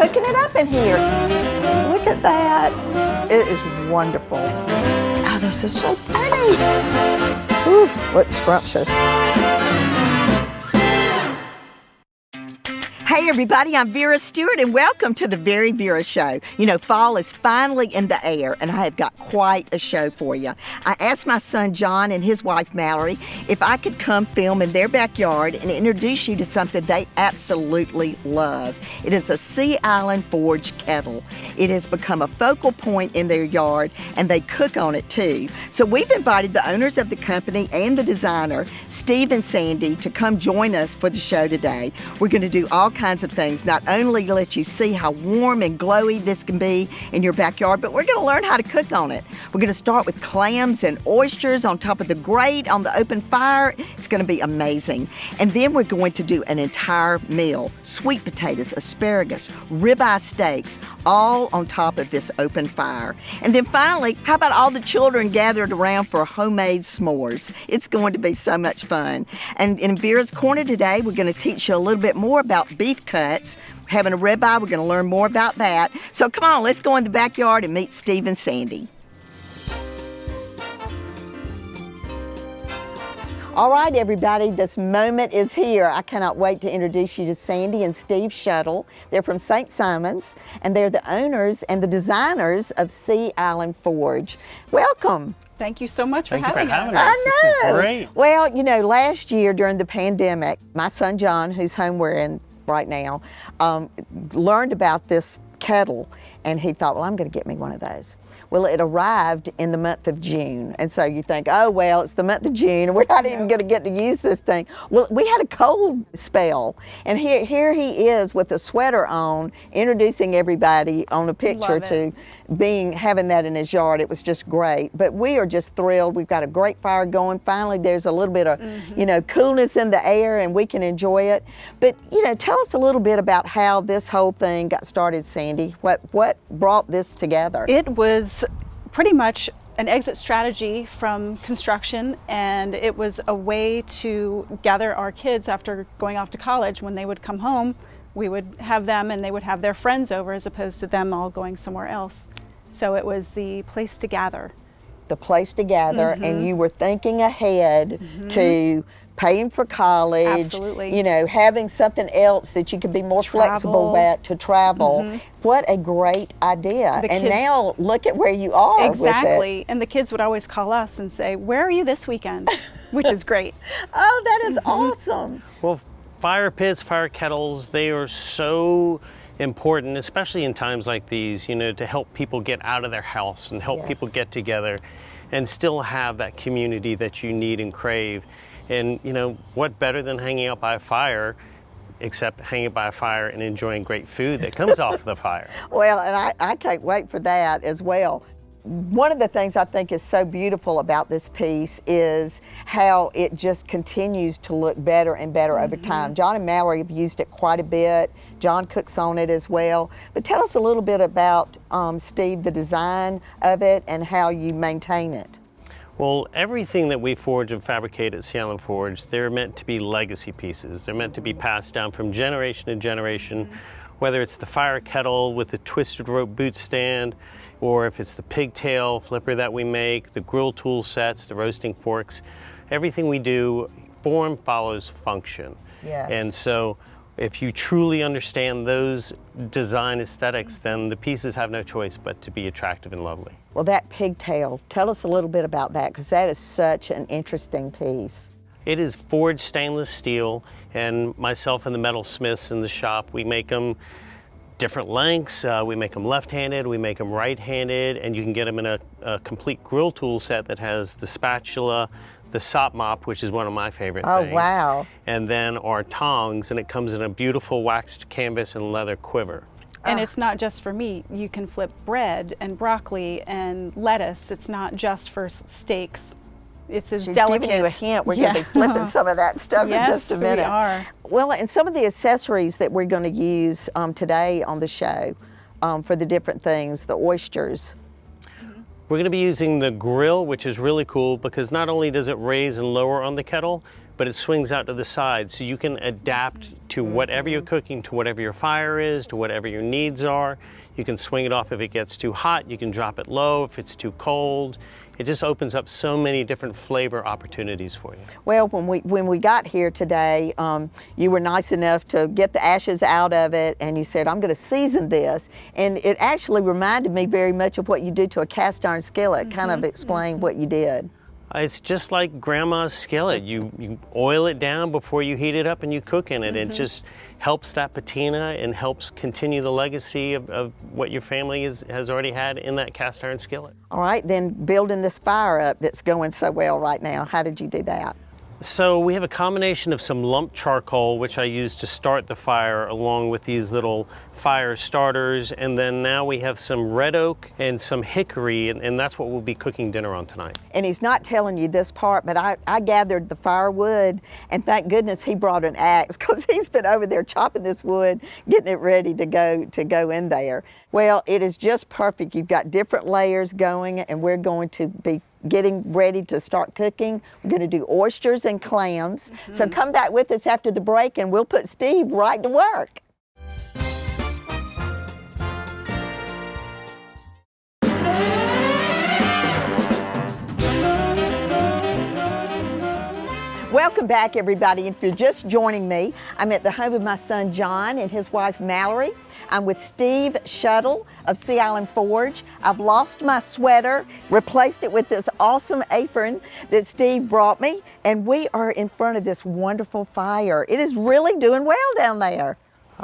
cooking it up in here. Look at that. It is wonderful. Oh, this is so pretty. Ooh, looks scrumptious. Hey everybody, I'm Vera Stewart and welcome to the VeryVera Show. You know, fall is finally in the air and I have got quite a show for you. I asked my son John and his wife Mallory if I could come film in their backyard and introduce you to something they absolutely love. It is a Sea Island forge kettle. It has become a focal point in their yard and they cook on it too. So we've invited the owners of the company and the designer, Steve and Sandy, to come join us for the show today. We're going to do all kinds of things, not only let you see how warm and glowy this can be in your backyard, but we're going to learn how to cook on it. We're going to start with clams and oysters on top of the grate on the open fire. It's going to be amazing. And then we're going to do an entire meal. Sweet potatoes, asparagus, ribeye steaks, all on top of this open fire. And then finally, how about all the children gathered around for homemade s'mores? It's going to be so much fun. And in Vera's Corner today, we're going to teach you a little bit more about beef cuts. We're having a ribeye, we're going to learn more about that. So come on, let's go in the backyard and meet Steve and Sandy. All right, everybody, this moment is here. I cannot wait to introduce you to Sandy and Steve Schoettle. They're from St. Simon's, and they're the owners and the designers of Sea Island Forge. Welcome. Thank you so much for having us. I know. This is great. Well, you know, last year during the pandemic, my son John, whose home we're in right now, learned about this kettle, and he thought, well, I'm going to get me one of those. Well, it arrived in the month of June, and so you think, oh, well, it's the month of June, and we're not even going to get to use this thing. Well, we had a cold spell, and here he is with a sweater on, introducing everybody on a picture to having that in his yard. It was just great, but we are just thrilled. We've got a great fire going. Finally, there's a little bit of, you know, coolness in the air, and we can enjoy it. But, you know, tell us a little bit about how this whole thing got started, Sandy. What brought this together? It was pretty much an exit strategy from construction, and it was a way to gather our kids after going off to college. When they would come home, we would have them and they would have their friends over as opposed to them all going somewhere else. So it was the place to gather. The place to gather, and you were thinking ahead to paying for college, Absolutely. You know, having something else that you could be more flexible at to travel. What a great idea. And now look at where you are Exactly. with it. And the kids would always call us and say, where are you this weekend? Which is great. Oh, that is awesome. Well, fire pits, fire kettles, they are so important, especially in times like these, you know, to help people get out of their house and help people get together and still have that community that you need and crave. And, you know, what better than hanging out by a fire, except hanging by a fire and enjoying great food that comes off the fire. Well, and I can't wait for that as well. One of the things I think is so beautiful about this piece is how it just continues to look better and better over time. John and Mallory have used it quite a bit. John cooks on it as well. But tell us a little bit about, Steve, the design of it and how you maintain it. Well, everything that we forge and fabricate at Sea Island Forge, they're meant to be legacy pieces. They're meant to be passed down from generation to generation, whether it's the fire kettle with the twisted rope boot stand, or if it's the pigtail flipper that we make, the grill tool sets, the roasting forks. Everything we do, form follows function. Yes. And so if you truly understand those design aesthetics, then the pieces have no choice but to be attractive and lovely. Well, that pigtail, tell us a little bit about that, because that is such an interesting piece. It is forged stainless steel, and myself and the metalsmiths in the shop, we make them different lengths. We make them left-handed, we make them right-handed, and you can get them in a complete grill tool set that has the spatula, the sop mop, which is one of my favorite things. Oh, wow. And then our tongs, and it comes in a beautiful waxed canvas and leather quiver. And it's not just for meat. You can flip bread and broccoli and lettuce. It's not just for steaks. It's as delicate. She's giving you a hint. We're going to be flipping some of that stuff in just a minute. Yes, we are. Well, and some of the accessories that we're going to use today on the show for the different things, the oysters. We're going to be using the grill, which is really cool because not only does it raise and lower on the kettle, but it swings out to the side, so you can adapt to whatever you're cooking, to whatever your fire is, to whatever your needs are. You can swing it off if it gets too hot, you can drop it low if it's too cold. It just opens up so many different flavor opportunities for you. Well, when we got here today, you were nice enough to get the ashes out of it, and you said, I'm going to season this. And it actually reminded me very much of what you do to a cast iron skillet. Kind of explain what you did. It's just like Grandma's skillet. You oil it down before you heat it up and you cook in it. It just helps that patina and helps continue the legacy of what your family has already had in that cast iron skillet. All right, then building this fire up that's going so well right now, how did you do that? So we have a combination of some lump charcoal, which I use to start the fire, along with these little fire starters, and then now we have some red oak and some hickory, and that's what we'll be cooking dinner on tonight. And he's not telling you this part, but I gathered the firewood, and thank goodness he brought an axe, because he's been over there chopping this wood, getting it ready to go in there. Well, it is just perfect. You've got different layers going, and we're going to be getting ready to start cooking. We're going to do oysters and clams. So come back with us after the break, and we'll put Steve right to work. Welcome back, everybody. If you're just joining me, I'm at the home of my son John and his wife Mallory. I'm with Steve Schoettle of Sea Island Forge. I've lost my sweater, replaced it with this awesome apron that Steve brought me, and we are in front of this wonderful fire. It is really doing well down there.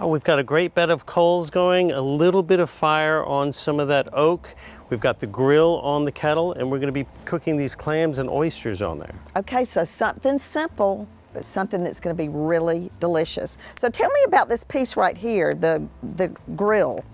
We've got a great bed of coals going, a little bit of fire on some of that oak. We've got the grill on the kettle, and we're going to be cooking these clams and oysters on there. Okay, so something simple, but something that's going to be really delicious. So tell me about this piece right here, the grill.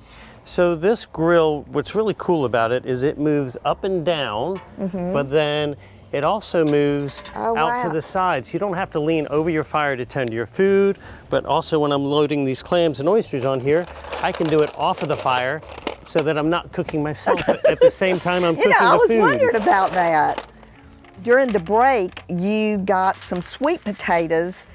So this grill, what's really cool about it is it moves up and down, but then it also moves out to the sides. You don't have to lean over your fire to tend to your food, but also when I'm loading these clams and oysters on here, I can do it off of the fire so that I'm not cooking myself at the same time I'm cooking the food. I was wondering about that. During the break, you got some sweet potatoes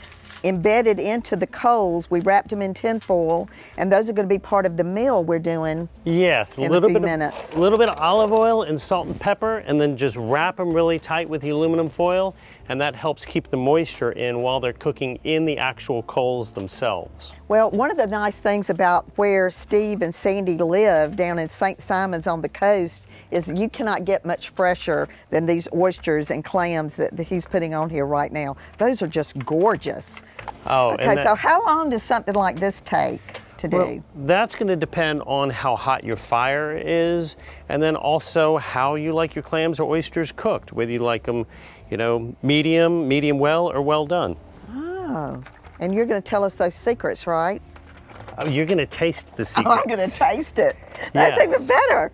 embedded into the coals. We wrapped them in tin foil, and those are going to be part of the meal we're doing. Yes, in a few minutes. A little bit of olive oil and salt and pepper, and then just wrap them really tight with the aluminum foil, and that helps keep the moisture in while they're cooking in the actual coals themselves. Well, one of the nice things about where Steve and Sandy live down in St. Simon's on the coast is you cannot get much fresher than these oysters and clams that he's putting on here right now. Those are just gorgeous. Oh, okay, so how long does something like this take to do? Well, that's going to depend on how hot your fire is, and then also how you like your clams or oysters cooked, whether you like them, medium well, or well done. Oh, and you're going to tell us those secrets, right? Oh, you're going to taste the secrets. Oh, I'm going to taste it. That's even better.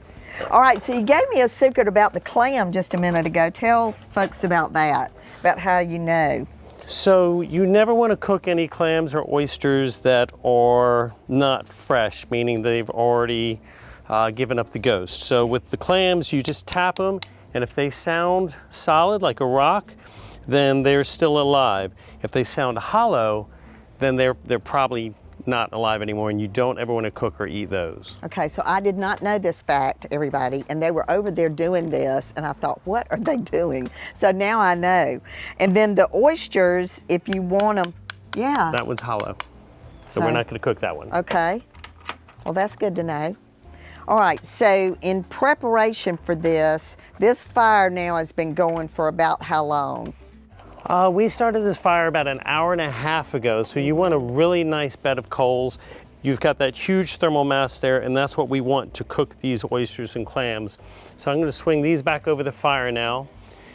All right, so you gave me a secret about the clam just a minute ago. Tell folks about that, about how you know. So you never want to cook any clams or oysters that are not fresh, meaning they've already given up the ghost. So with the clams, you just tap them, and if they sound solid like a rock, then they're still alive. If they sound hollow, then they're probably not alive anymore, and you don't ever want to cook or eat those. Okay, so I did not know this fact, everybody, and they were over there doing this, and I thought, what are they doing? So now I know. And then the oysters, if you want them, yeah. That one's hollow, so we're not going to cook that one. Okay, well, that's good to know. All right, so in preparation for this fire now has been going for about how long? We started this fire about an hour and a half ago, so you want a really nice bed of coals. You've got that huge thermal mass there, and that's what we want to cook these oysters and clams. So I'm going to swing these back over the fire now,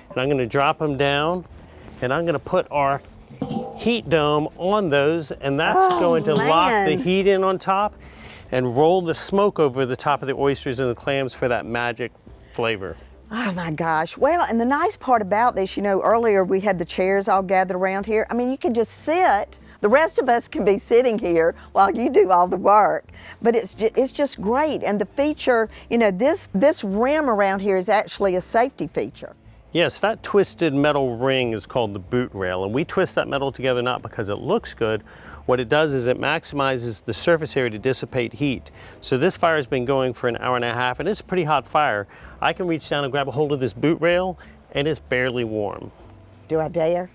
and I'm going to drop them down, and I'm going to put our heat dome on those, and that's going to lock the heat in on top and roll the smoke over the top of the oysters and the clams for that magic flavor. Oh my gosh. Well, and the nice part about this, earlier we had the chairs all gathered around here. I mean, you can just sit. The rest of us can be sitting here while you do all the work. But it's just great. And the feature, this rim around here is actually a safety feature. Yes, that twisted metal ring is called the boot rail, and we twist that metal together not because it looks good. What it does is it maximizes the surface area to dissipate heat. So this fire has been going for an hour and a half, and it's a pretty hot fire. I can reach down and grab a hold of this boot rail, and it's barely warm. Do I dare?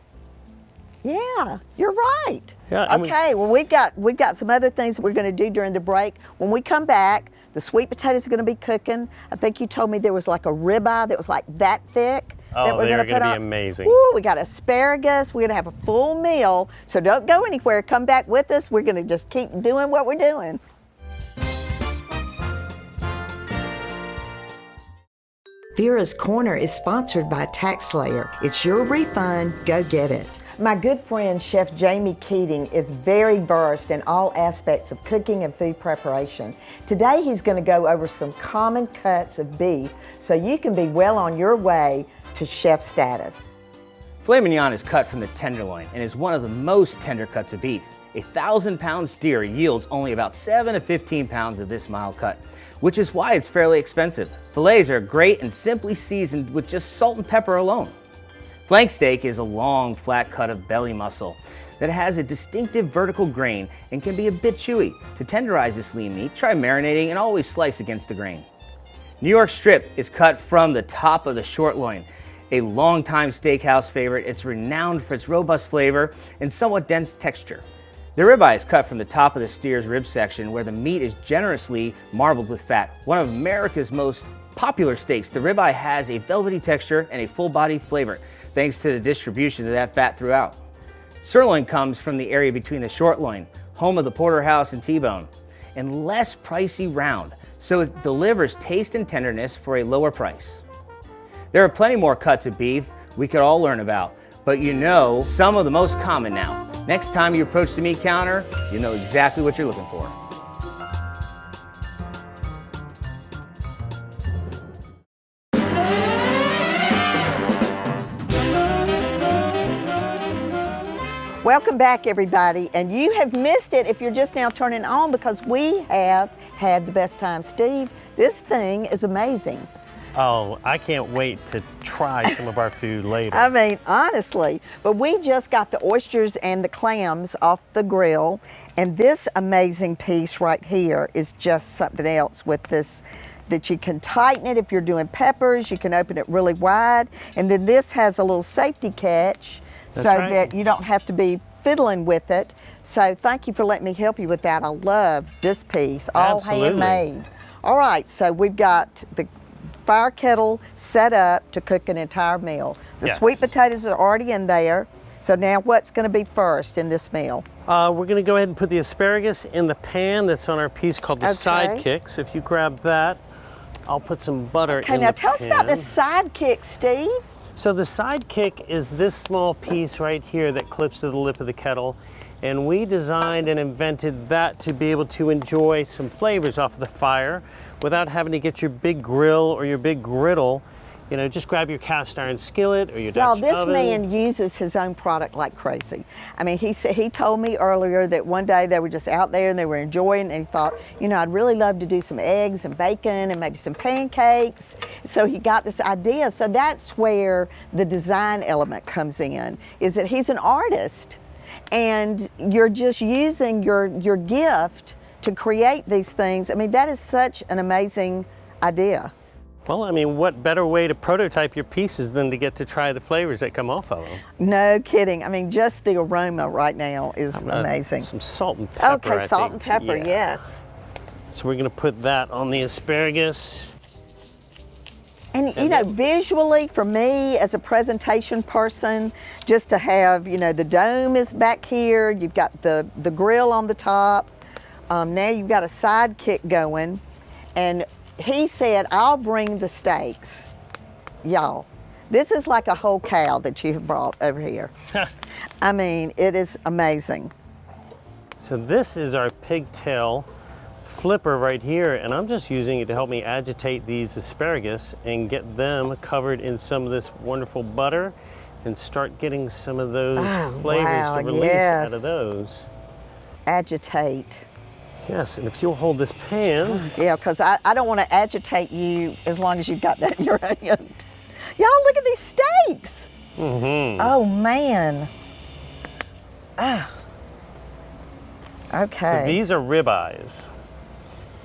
Yeah, you're right. Yeah, okay, well we've got some other things that we're going to do during the break. When we come back, the sweet potatoes are going to be cooking. I think you told me there was like a ribeye that was like that thick. Oh, they're going to be amazing. Ooh, we got asparagus. We're going to have a full meal. So don't go anywhere. Come back with us. We're going to just keep doing what we're doing. Vera's Corner is sponsored by TaxSlayer. It's your refund. Go get it. My good friend, Chef Jamie Keating, is very versed in all aspects of cooking and food preparation. Today, he's going to go over some common cuts of beef so you can be well on your way to chef status. Filet mignon is cut from the tenderloin and is one of the most tender cuts of beef. A 1,000-pound steer yields only about 7 to 15 pounds of this mild cut, which is why it's fairly expensive. Filets are great and simply seasoned with just salt and pepper alone. Flank steak is a long, flat cut of belly muscle that has a distinctive vertical grain and can be a bit chewy. To tenderize this lean meat, try marinating and always slice against the grain. New York strip is cut from the top of the short loin. A longtime steakhouse favorite, it's renowned for its robust flavor and somewhat dense texture. The ribeye is cut from the top of the steer's rib section where the meat is generously marbled with fat. One of America's most popular steaks, the ribeye has a velvety texture and a full-bodied flavor, thanks to the distribution of that fat throughout. Sirloin comes from the area between the short loin, home of the porterhouse and T-bone, and less pricey round, so it delivers taste and tenderness for a lower price. There are plenty more cuts of beef we could all learn about, but you know some of the most common now. Next time you approach the meat counter, you know exactly what you're looking for. Welcome back, everybody, and you have missed it if you're just now turning on because we have had the best time. Steve, this thing is amazing. Oh, I can't wait to try some of our food later. I mean, honestly, but we just got the oysters and the clams off the grill, and this amazing piece right here is just something else with this, that you can tighten it if you're doing peppers, you can open it really wide, and then this has a little safety catch that you don't have to be fiddling with it. So thank you for letting me help you with that. I love this piece, all handmade. All right, so we've got the fire kettle set up to cook an entire meal. The sweet potatoes are already in there. So now what's going to be first in this meal? We're going to go ahead and put the asparagus in the pan that's on our piece called the sidekick. So if you grab that, I'll put some butter in the pan. Okay, now tell us about the sidekick, Steve. So the sidekick is this small piece right here that clips to the lip of the kettle. And we designed and invented that to be able to enjoy some flavors off of the fire without having to get your big grill or your big griddle. You know, just grab your cast iron skillet or your Dutch oven. This man uses his own product like crazy. I mean, he told me earlier that one day they were just out there and they were enjoying, and he thought, you know, I'd really love to do some eggs and bacon and maybe some pancakes. So he got this idea. So that's where the design element comes in, is that he's an artist and you're just using your gift to create these things. I mean, that is such an amazing idea. Well, I mean, what better way to prototype your pieces than to get to try the flavors that come off of them? No kidding. I mean, just the aroma right now is amazing. Some salt and pepper. Okay, salt and pepper, yes. So we're going to put that on the asparagus. And you know, visually, for me as a presentation person, just to have, you know, the dome is back here, you've got the grill on the top, now you've got a sidekick going, and he said, I'll bring the steaks. Y'all, this is like a whole cow that you have brought over here. I mean, it is amazing. So this is our pigtail flipper right here, and I'm just using it to help me agitate these asparagus and get them covered in some of this wonderful butter and start getting some of those flavors to release out of those. Agitate. Yes, and if you'll hold this pan. Yeah, because I don't want to agitate you as long as you've got that in your hand. Y'all, look at these steaks. Oh, man. Ah. Okay. So these are ribeyes.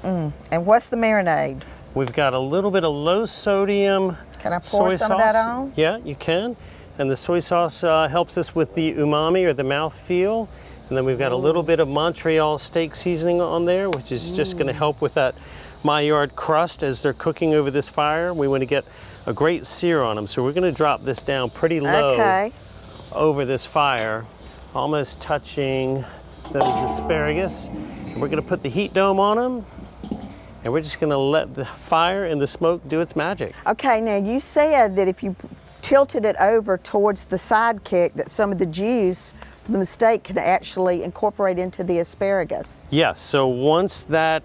And what's the marinade? We've got a little bit of low sodium Can I pour soy some sauce. of that on? Yeah, you can. And the soy sauce helps us with the umami or the mouth feel. And then we've got a little bit of Montreal steak seasoning on there, which is just going to help with that Maillard crust as they're cooking over this fire. We want to get a great sear on them. So we're going to drop this down pretty low over this fire, almost touching those asparagus. And we're going to put the heat dome on them. And we're just going to let the fire and the smoke do its magic. Okay, now you said that if you tilted it over towards the sidekick, that some of the juice from the steak could actually incorporate into the asparagus. Yes, so once the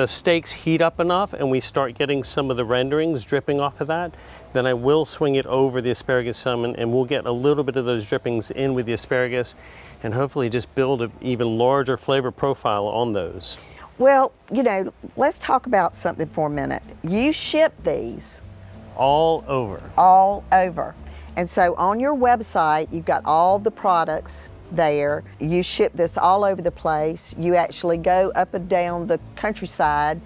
steaks heat up enough and we start getting some of the renderings dripping off of that, then I will swing it over the asparagus some and we'll get a little bit of those drippings in with the asparagus and hopefully just build an even larger flavor profile on those. Well, you know, let's talk about something for a minute. You ship these All over. all over. And so on your website, you've got all the products there. You ship this all over the place. You actually go up and down the countryside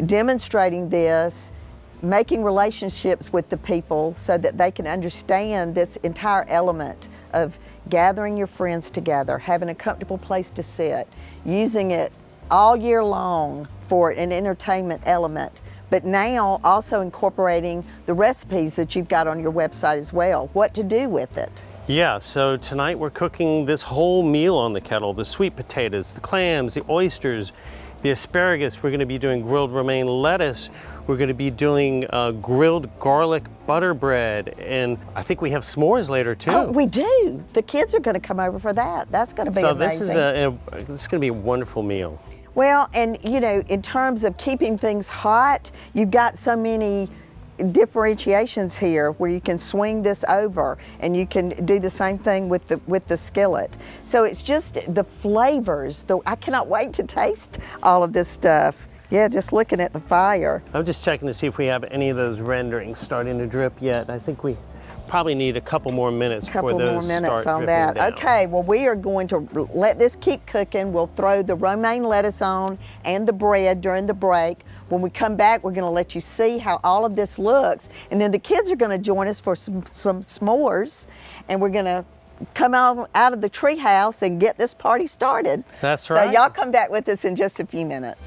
demonstrating this, making relationships with the people so that they can understand this entire element of gathering your friends together, having a comfortable place to sit, using it all year long for an entertainment element, but now also incorporating the recipes that you've got on your website as well, what to do with it. Yeah, so tonight we're cooking this whole meal on the kettle, the sweet potatoes, the clams, the oysters, the asparagus. We're going to be doing grilled romaine lettuce. We're going to be doing grilled garlic butter bread, and I think we have s'mores later too. Oh, we do. The kids are going to come over for that. That's going to be amazing. So this is going to be a wonderful meal. Well, and you know, in terms of keeping things hot, you've got so many differentiations here where you can swing this over and you can do the same thing with the skillet. So it's just the flavors, I cannot wait to taste all of this stuff. Yeah, just looking at the fire. I'm just checking to see if we have any of those renderings starting to drip yet. I think we probably need a couple more minutes before those start dripping down. Okay, well, we are going to let this keep cooking. We'll throw the romaine lettuce on and the bread during the break. When we come back, we're going to let you see how all of this looks. And then the kids are going to join us for some s'mores. And we're going to come out of the tree house and get this party started. That's right. So y'all come back with us in just a few minutes.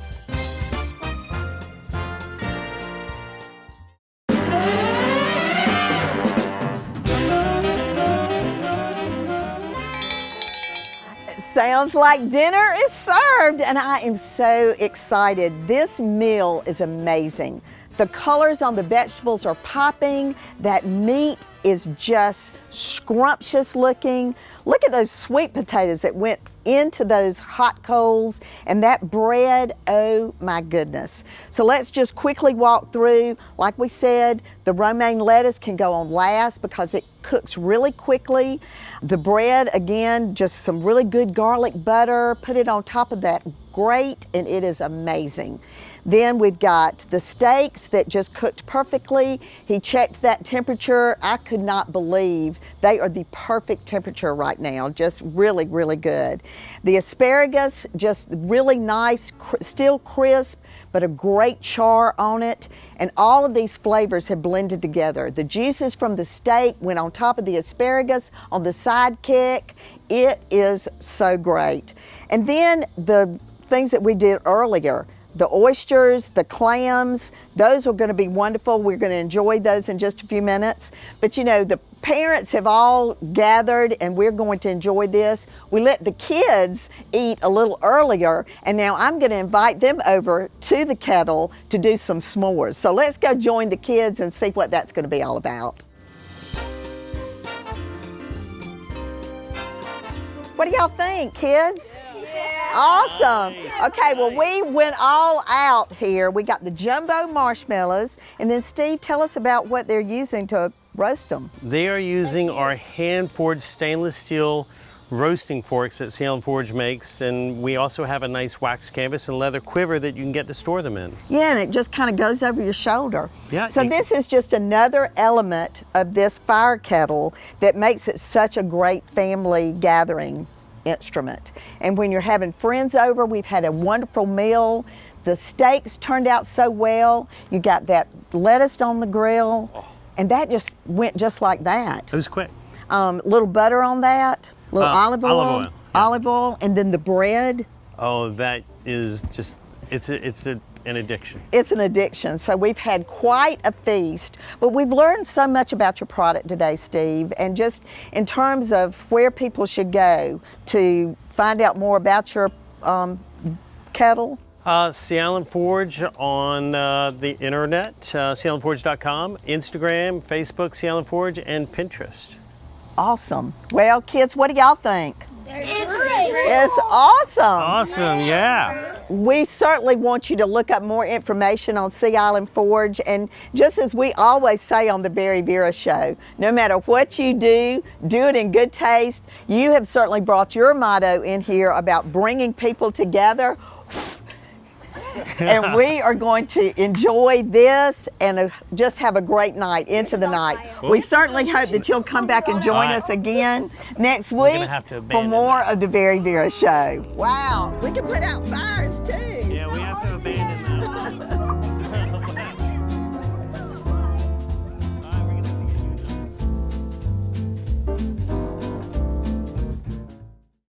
Sounds like dinner is served, and I am so excited. This meal is amazing. The colors on the vegetables are popping. That meat is just scrumptious looking. Look at those sweet potatoes that went into those hot coals, and that bread, oh my goodness. So let's just quickly walk through. Like we said, the romaine lettuce can go on last because it cooks really quickly. The bread, again, just some really good garlic butter. Put it on top of that grate, and it is amazing. Then we've got the steaks that just cooked perfectly. He checked that temperature. I could not believe they are the perfect temperature right now. Just really, really good. The asparagus, just really nice, still crisp, but a great char on it. And all of these flavors have blended together. The juices from the steak went on top of the asparagus on the sidekick. It is so great. And then the things that we did earlier, the oysters, the clams, those are going to be wonderful. We're going to enjoy those in just a few minutes. But you know, the parents have all gathered and we're going to enjoy this. We let the kids eat a little earlier, and now I'm going to invite them over to the kettle to do some s'mores. So let's go join the kids and see what that's going to be all about. What do y'all think, kids? Awesome. Okay, well, we went all out here. We got the jumbo marshmallows, and then Steve, tell us about what they're using to roast them. They are using our hand-forged stainless steel roasting forks that Seal and Forge makes, and we also have a nice wax canvas and leather quiver that you can get to store them in. Yeah, and it just kind of goes over your shoulder. Yeah. So this is just another element of this fire kettle that makes it such a great family gathering instrument. And when you're having friends over, we've had a wonderful meal. The steaks turned out so well. You got that lettuce on the grill, and that just went just like that. It was quick. Little butter on that, little olive oil, yeah. olive oil, and then the bread. Oh, that is just, it's an addiction. It's an addiction. So we've had quite a feast, but we've learned so much about your product today, Steve, and just in terms of where people should go to find out more about your kettle. Seal and Forge on the internet, sealandforge.com, Instagram, Facebook, Seal and Forge, and Pinterest. Awesome. Well, kids, what do y'all think? It's great. It's awesome. Awesome, yeah. We certainly want you to look up more information on Seal and Forge, and just as we always say on the VeryVera show, no matter what you do it in good taste. You have certainly brought your motto in here about bringing people together. And we are going to enjoy this and just have a great night into the night. We certainly hope that you'll come back and join us again next week for more of the VeryVera show. Wow, we can put out fires too.